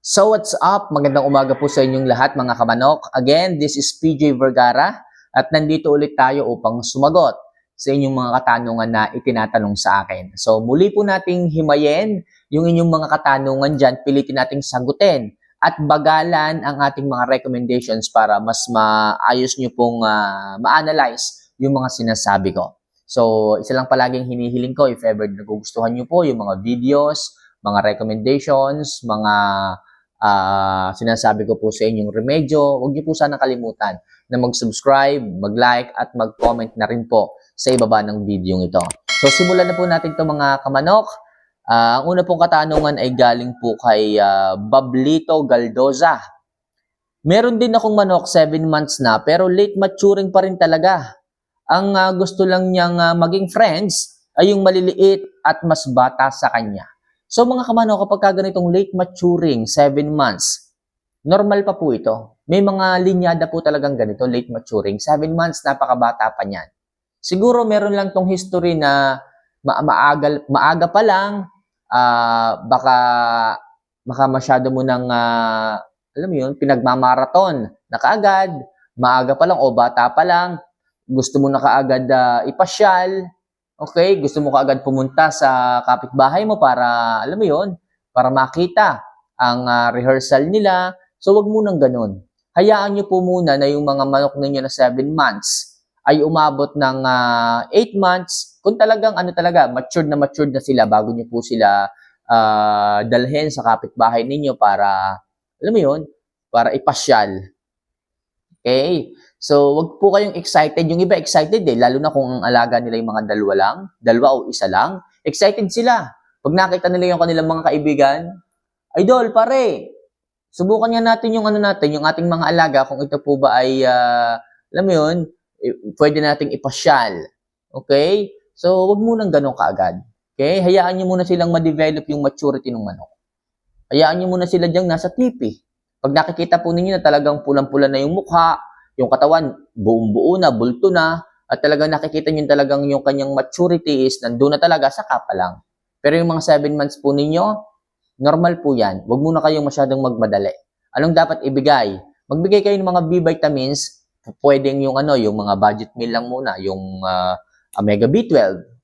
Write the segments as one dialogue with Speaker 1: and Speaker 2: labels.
Speaker 1: So what's up? Magandang umaga po sa inyong lahat mga kamanok. Again, this is PJ Vergara at nandito ulit tayo upang sumagot sa inyong mga katanungan na itinatanong sa akin. So muli po nating himayin yung inyong mga katanungan dyan, pilitin nating sagutin at bagalan ang ating mga recommendations para mas maayos nyo pong ma-analyze yung mga sinasabi ko. So isa lang palaging hinihiling ko if ever nagugustuhan nyo po yung mga videos, mga recommendations, mga sinasabi ko po sa inyong remedyo, huwag niyo po sana kalimutan na mag-subscribe, mag-like, at mag-comment na rin po sa ibaba ng video ito. So, simulan na po natin ito mga kamanok. Ang una pong katanungan ay galing po kay Bablito Galdoza. Meron din akong manok, 7 months na, pero late maturing pa rin talaga. Ang gusto lang niyang maging friends ay yung maliliit at mas bata sa kanya. So mga kamanok, kapag ganitong late maturing, 7 months, normal pa po ito. May mga linyada po talagang ganito, late maturing. 7 months, napakabata pa niyan. Siguro meron lang tong history na maaga pa lang, baka masyado mo nang, alam mo yun, pinagmamaraton na kaagad, maaga pa lang o bata pa lang, gusto mo na kaagad ipasyal. Okay, gusto mo kaagad pumunta sa kapitbahay mo para, alam mo yon, para makita ang rehearsal nila. So, wag munang ganun. Hayaan nyo po muna na yung mga manok ninyo na 7 months ay umabot ng 8 months. Kung talagang, matured na sila bago nyo po sila dalhin sa kapitbahay ninyo para, alam mo yon, para ipasyal. Okay? So, wag po kayong excited. Yung iba excited lalo na kung ang alaga nila yung mga dalawa o isa lang. Excited sila. Pag nakita nila yung kanilang mga kaibigan, idol, pare, subukan nga natin yung yung ating mga alaga, kung ito po ba ay, alam mo yun, pwede nating ipasyal. Okay? So, wag munang ganun kaagad. Okay? Hayaan nyo muna silang ma-develop yung maturity ng manok. Hayaan nyo muna sila diyang nasa tipi. Pag nakikita po ninyo na talagang pulang-pula na yung mukha, yung katawan, buong-buo na, bulto na, at talagang nakikita nyo talagang yung kanyang maturity is nandun na talaga, saka pa lang. Pero yung mga 7 months po ninyo, normal po yan. Huwag muna kayong masyadong magmadali. Anong dapat ibigay? Magbigay kayo ng mga B vitamins, pwedeng yung yung mga budget meal lang muna, yung Omega B12,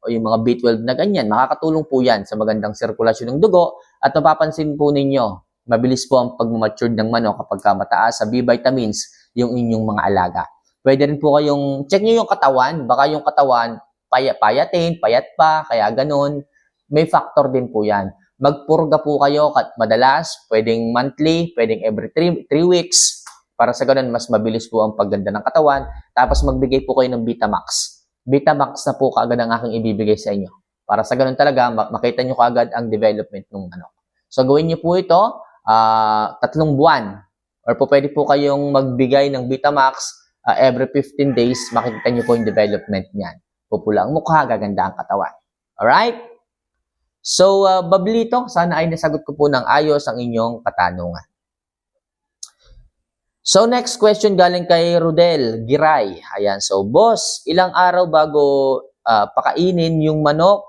Speaker 1: o yung mga B12 na ganyan. Makakatulong po yan sa magandang sirkulasyon ng dugo, at mapapansin po ninyo, mabilis po ang pag-mature ng manok kapag mataas sa B vitamins yung inyong mga alaga. Pwede rin po kayong, check nyo yung katawan, baka yung katawan, payat pa, kaya ganun. May factor din po yan. Magpurga po kayo madalas, pwedeng monthly, pwedeng every 3 weeks, para sa ganun, mas mabilis po ang pagganda ng katawan. Tapos magbigay po kayo ng Vitamax. Vitamax na po kaagad ang aking ibibigay sa inyo. Para sa ganun talaga, makita nyo kaagad ang development ng manok. So gawin nyo po ito, 3 buwan. Or po pwede po kayong magbigay ng Vitamax every 15 days, makikita nyo po yung development niyan. Pupula ang mukha, gaganda ang katawan. Alright? So, Bablito, sana ay nasagot ko po ng ayos ang inyong katanungan. So, next question galing kay Rodel Giray. Ayan, so, boss, ilang araw bago pakainin yung manok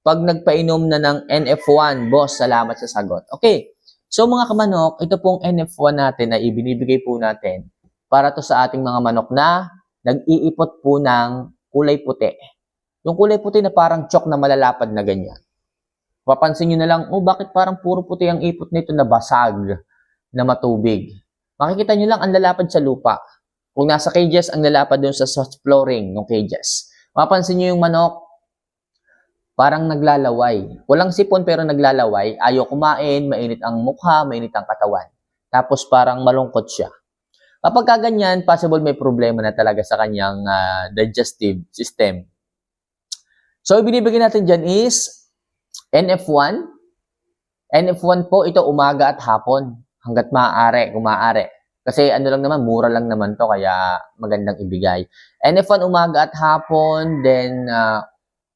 Speaker 1: pag nagpainom na ng NF1? Boss, salamat sa sagot. Okay. So mga kamanok, ito pong NF1 natin ay ibinibigay po natin para to sa ating mga manok na nag-iipot po ng kulay puti. Yung kulay puti na parang chok na malalapad na ganyan. Papansin nyo na lang, bakit parang puro puti ang ipot nito na basag na matubig? Makikita nyo lang ang lalapad sa lupa. Kung nasa cages, ang lalapad dun sa soft flooring ng cages. Mapansin nyo yung manok, parang naglalaway. Walang sipon pero naglalaway. Ayaw kumain, mainit ang mukha, mainit ang katawan. Tapos parang malungkot siya. Kapag kaganyan, possible may problema na talaga sa kanyang digestive system. So, ibinibigay natin dyan is NF1. NF1 po, ito umaga at hapon. Hanggat maaari, kung maaari. Kasi lang naman, mura lang naman to, kaya magandang ibigay. NF1 umaga at hapon, then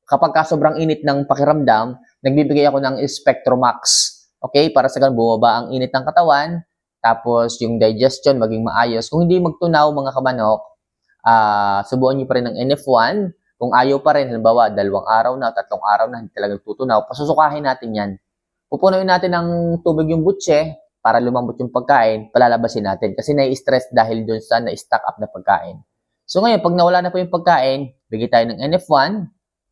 Speaker 1: kapag sobrang init ng pakiramdam, nagbibigay ako ng Spectromax. Okay? Para sa ganun, bumaba ang init ng katawan, tapos yung digestion maging maayos. Kung hindi magtunaw mga kamanok, subukan nyo pa rin ng NF1. Kung ayaw pa rin, halimbawa, 2 araw na, 3 araw na, hindi talagang tutunaw, pasusukahin natin yan. Pupunuin natin ng tubig yung butse, para lumambot yung pagkain, palalabasin natin kasi nai-stress dahil dun sa na-stock up na pagkain. So ngayon, pag nawala na po yung pagkain, bigay tayo ng NF1,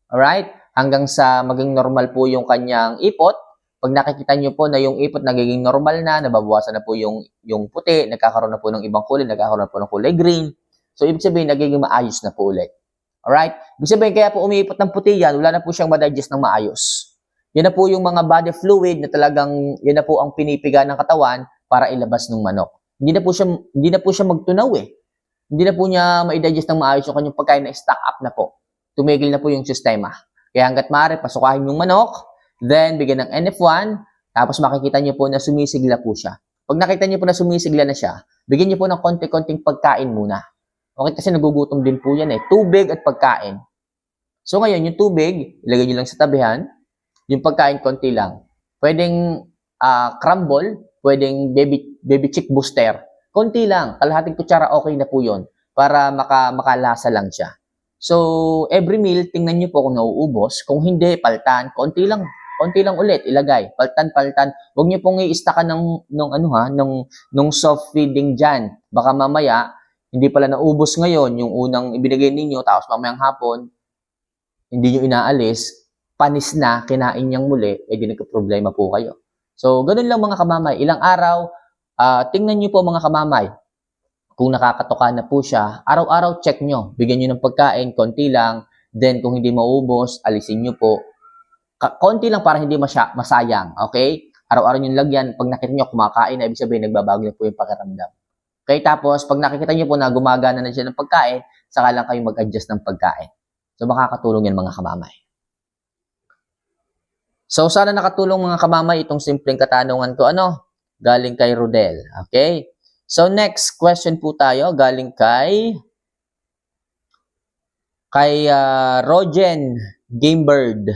Speaker 1: alright, hanggang sa maging normal po yung kanyang ipot. Pag nakikita nyo po na yung ipot nagiging normal na, nababawasan na po yung puti, nagkakaroon na po ng ibang kulay, nagkakaroon na po ng kulay green. So, ibig sabihin, nagiging maayos na po ulit. Alright? Ibig sabihin, kaya po umiipot ng puti yan, wala na po siyang madigest ng maayos. Yan na po yung mga body fluid na talagang, yan na po ang pinipiga ng katawan para ilabas ng manok. Hindi na po siya magtunaw eh. Hindi na po niya ma-digest ng maayos yung kanyang pagkain na stock up na po. Tumigil na po yung sistema. Kaya hanggat maaari, pasukahin yung manok, then bigyan ng NF1, tapos makikita niyo po na sumisigla po siya. Pag nakita niyo po na sumisigla na siya, bigyan niyo po ng konti-konting pagkain muna. Okay, kasi nagugutom din po yan eh. Tubig at pagkain. So ngayon, yung tubig, ilagay niyo lang sa tabihan. Yung pagkain, konti lang. Pwedeng crumble, pwedeng baby chick booster. Konti lang, kalahating kutsara, okay na po yun. Para makalasa lang siya. So, every meal, tingnan nyo po kung nauubos. Kung hindi, paltan. Konti lang ulit, ilagay. Paltan. Huwag nyo pong i-stackan ng soft feeding dyan. Baka mamaya, hindi pala naubos ngayon yung unang ibinigay ninyo, tapos mamayang hapon, hindi nyo inaalis, panis na, kinain niyang muli, di nagka-problema po kayo. So, ganun lang mga kamamay. Ilang araw, tingnan nyo po mga kamamay. Kung nakakatoka na po siya, araw-araw check nyo. Bigyan nyo ng pagkain, konti lang. Then, kung hindi maubos, alisin nyo po. Konti lang para hindi masayang. Okay? Araw-araw nyo lagyan. Pag nakita nyo kumakain na, ibig sabihin, nagbabago na po yung pakiramdam. Okay? Tapos, pag nakikita nyo po na gumagana na siya ng pagkain, saka lang kayo mag-adjust ng pagkain. So, makakatulong yan mga kamamay. So, sana nakatulong mga kamamay itong simpleng katanungan ko. Galing kay Rodel. Okay? So, next question po tayo, galing kay Rogen Gamebird.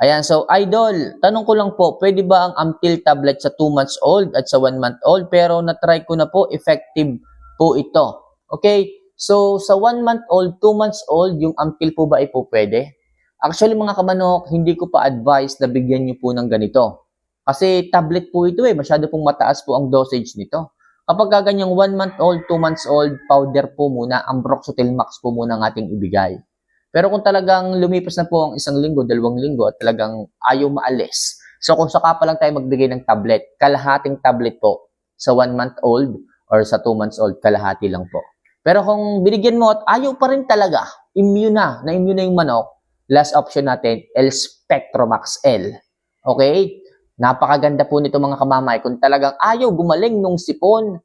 Speaker 1: Ayan, so, Idol, tanong ko lang po, pwede ba ang Amtil tablet sa 2 months old at sa 1 month old? Pero na-try ko na po, effective po ito. Okay, so, sa 1 month old, 2 months old, yung Amtil po ba ay po pwede? Actually, mga kamanok, hindi ko pa advise na bigyan nyo po ng ganito. Kasi tablet po ito masyado pong mataas po ang dosage nito. Kapag ganyang 1 month old, 2 months old, powder po muna, ang Broxotil Max po muna ang ating ibigay. Pero kung talagang lumipas na po ang 1 linggo, 2 linggo, at talagang ayaw maalis. So kung saka pa lang tayo magbigay ng tablet, kalahating tablet po sa 1 month old or sa 2 months old, kalahati lang po. Pero kung binigyan mo at ayaw pa rin talaga, immune na yung manok, last option natin, L-Spectromax L. Okay? Napakaganda po nito mga kamamay. Kung talagang ayaw gumaling nung sipon,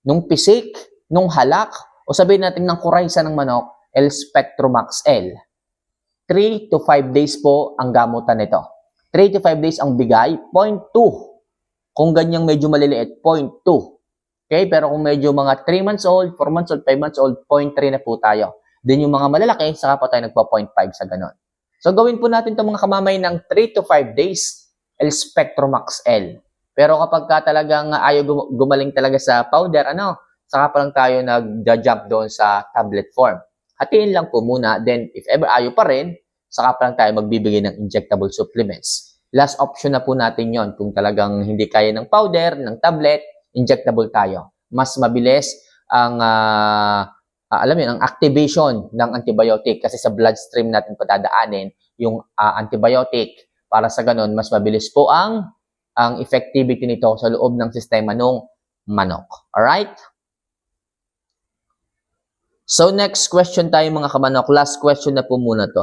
Speaker 1: nung pisik, nung halak, o sabihin natin ng kuraysa ng manok, L-Spectromax L. 3 to 5 days po ang gamutan nito. 3 to 5 days ang bigay, 0.2. Kung ganyang medyo maliliit, 0.2. Okay? Pero kung medyo mga 3 months old, 4 months old, 5 months old, 0.3 na po tayo. Then yung mga malalaki, saka po tayo nagpa 0.5 sa ganon. So gawin po natin itong mga kamamay ng 3 to 5 days. L-Spectromax L. Pero kapag talagang ayaw gumaling talaga sa powder, saka pa lang tayo nag-jump doon sa tablet form. Hatiin lang po muna, then if ever ayaw pa rin, saka pa lang tayo magbibigay ng injectable supplements. Last option na po natin yon. Kung talagang hindi kaya ng powder, ng tablet, injectable tayo. Mas mabilis ang ang activation ng antibiotic kasi sa bloodstream natin padadaanin yung antibiotic. Para sa ganun, mas mabilis po ang effectivity nito sa loob ng sistema ng manok. Alright? So, next question tayo mga kamanok. Last question na po muna to.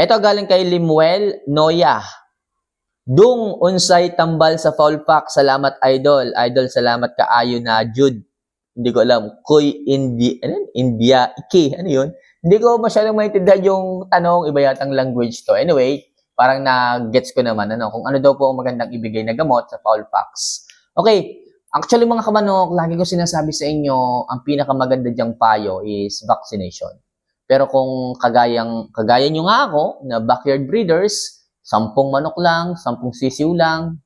Speaker 1: Ito galing kay Limuel Noya. Dung unsay tambal sa foul pack. Salamat, Idol. Idol, salamat kaayo na Jude. Hindi ko alam. Kuy India Iki. Ano yun? Hindi ko masyadong maintindihan yung tanong, iba yatang language to. Anyway, parang na-gets ko naman kung ano daw po ang magandang ibigay na gamot sa foul pox. Okay, actually mga kamanok, lagi ko sinasabi sa inyo, ang pinakamaganda diyang payo is vaccination. Pero kung kagaya nyo nga ako, na backyard breeders, 10 manok lang, 10 sisiw lang,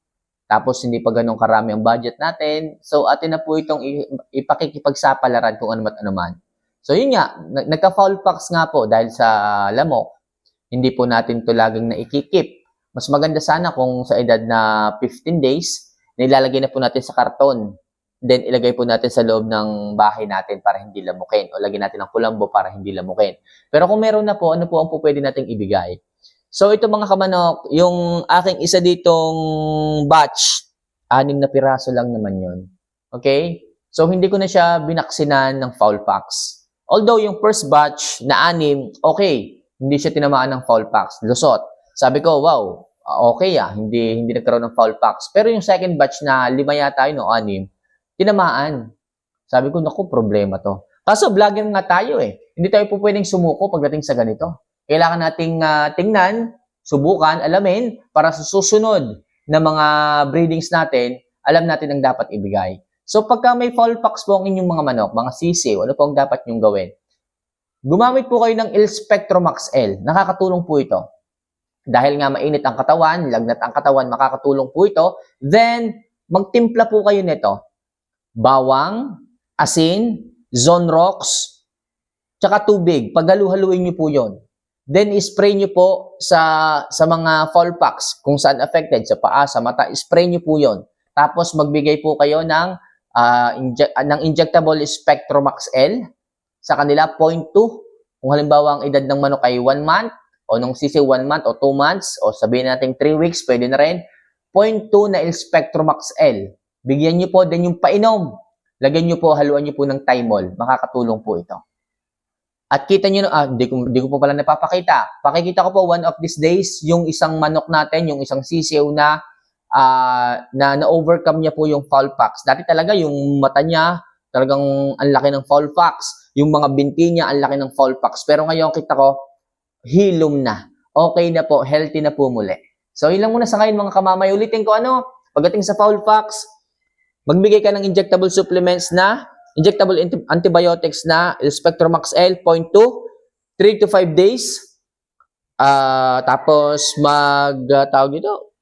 Speaker 1: tapos hindi pa ganun karami ang budget natin, so atin na po itong ipakikipagsapalaran kung ano man. So yun nga, nagka-foul pox nga po dahil sa lamok, hindi po natin to laging naikikip. Mas maganda sana kung sa edad na 15 days, nilalagay na po natin sa karton. Then, ilagay po natin sa loob ng bahay natin para hindi lamukin. O lagyan natin ng kulambo para hindi lamukin. Pero kung meron na po, ano po ang po pwede nating ibigay? So, ito mga kamanok, yung aking isa ditong batch, 6 na piraso lang naman yun. Okay? So, hindi ko na siya binaksinan ng fowl pox. Although, yung first batch na 6, okay, hindi siya tinamaan ng fowl pox. Lusot. Sabi ko, wow, okay hindi nagkaroon ng fowl pox. Pero yung second batch na 5 yata yun o 6, tinamaan. Sabi ko, naku, problema to. Kaso, vlogger nga tayo eh. Hindi tayo po pwedeng sumuko pagdating sa ganito. Kailangan nating tingnan, subukan, alamin, para sa susunod na mga breedings natin, alam natin ang dapat ibigay. So, pagka may fowl pox po ang inyong mga manok, mga sisiw, ano po ang dapat nyong gawin? Gumamit po kayo ng Il-Spectromax L. Nakakatulong po ito. Dahil nga mainit ang katawan, lagnat ang katawan, makakatulong po ito. Then, magtimpla po kayo nito. Bawang, asin, Zonrox, tsaka tubig. Paghalu-haluin nyo po yon. Then, spray nyo po sa mga fowl pox, kung saan affected, sa paa, sa mata, spray nyo po yon. Tapos, magbigay po kayo ng injectable Spectromax L sa kanila 0.2. Kung halimbawa ang edad ng manok ay 1 month, o nung sisiw 1 month o 2 months, o sabihin natin 3 weeks, pwede na rin, 0.2 na Spectromax L. Bigyan nyo po din yung painom. Lagyan nyo po, haluan nyo po ng Thymol. Makakatulong po ito. At kita nyo, di ko po pala napapakita. Pakikita ko po one of these days, yung isang manok natin, yung isang sisiw na na-overcome niya po yung fowl pox. Dati talaga yung mata niya, talagang ang laki ng fowl pox. Yung mga binti niya, ang laki ng fowl pox. Pero ngayon kita ko, hilom na. Okay na po, healthy na po muli. So, yun lang muna sa ngayon mga kamamay. Ulitin ko pagdating sa fowl pox, magbigay ka ng injectable supplements na, injectable antibiotics na Il-Spectromax L, 0.2, 3 to 5 days. Tapos,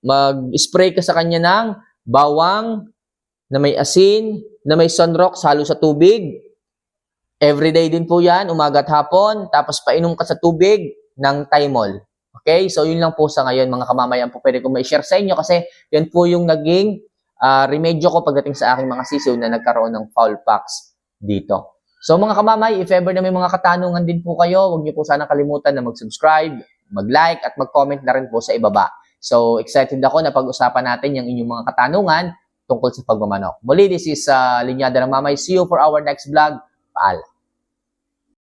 Speaker 1: mag-spray ka sa kanya ng bawang na may asin, na may Zonrox, halo sa tubig. Everyday din po yan, umaga at hapon. Tapos painom ka sa tubig ng Thymol. Okay? So, yun lang po sa ngayon, mga kamamayan po. Pwede ko ma-share sa inyo kasi yan po yung naging remedyo ko pagdating sa aking mga sisiw na nagkaroon ng fowl pox dito. So, mga kamamay, if ever na may mga katanungan din po kayo, huwag niyo po sana kalimutan na mag-subscribe, mag-like, at mag-comment na rin po sa ibaba. So, excited ako na pag-usapan natin yung inyong mga katanungan tungkol sa pagmamanok. Muli, this is Linyada ng Mamay. See you for our next vlog. Paalam.